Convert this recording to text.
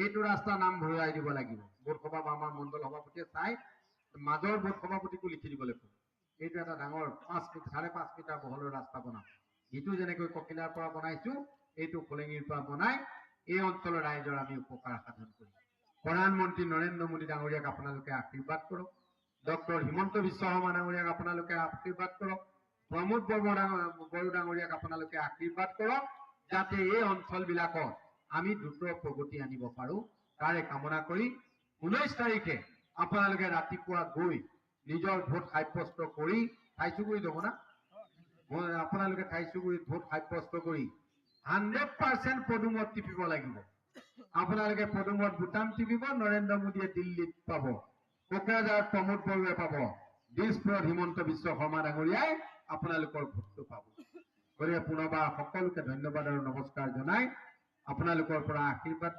এইটো ৰাস্তা নাম ভৰুৱাই দিব লাগিব। ভোট সভা বা আমাৰ মণ্ডল সভাপতিয়ে চাই মাজৰ ভোট সভাপতিকো লিখি দিব লাগিব। এইটো এটা ডাঙৰ 5.5 মিটাৰ বহলৰ ৰাস্তা বনাম। ইটো যেনেকৈ ককিলাৰ পৰা বনাইছো, এইটো কলেঙিৰ পৰা বনাই এই অঞ্চলৰ ৰাইজৰ আমি উপকাৰ সাধন কৰিম। প্ৰধানমন্ত্ৰী নৰেন্দ্ৰ মোদী ডাঙৰীয়াক আপোনালোকে আশীৰ্বাদ কৰক। ডক্টৰ হিমন্ত বিশ্ব শৰ্মা ডাঙৰীয়াক আপোনালোকে আশীৰ্বাদ কৰক। প্ৰমোদ বড়ো ডাঙৰীয়াক আপোনালোকে আশীৰ্বাদ কৰক, যাতে এই অঞ্চলবিলাকত আমি দ্ৰুত প্ৰগতি আনিব পাৰো। তাৰে কামনা কৰি 19 তাৰিখে আপোনালোকে ৰাতিপুৱা গৈ নিজৰ ভোট সাব্যস্ত কৰি ঠাইচুগুৰি যাব না, আপোনালোকে ঠাইচুগুৰিত ভোট সাব্যস্ত কৰি 100% পদুমত টিপিব লাগিব। আপোনালোকে পদুমত বুটাম টিপিব, নৰেন্দ্ৰ মোদীয়ে দিল্লীত পাব, কোকৰাঝাৰত প্ৰমোদ বড়োৱে পাব, দিছপুৰত হিমন্ত বিশ্ব শৰ্মা ডাঙৰীয়াই আপোনালোকৰ ভোটটো পাব। গতিকে পুনৰবাৰ সকলোকে ধন্যবাদ আৰু নমস্কাৰ জনাই আপোনালোকৰ পৰা আশীৰ্বাদ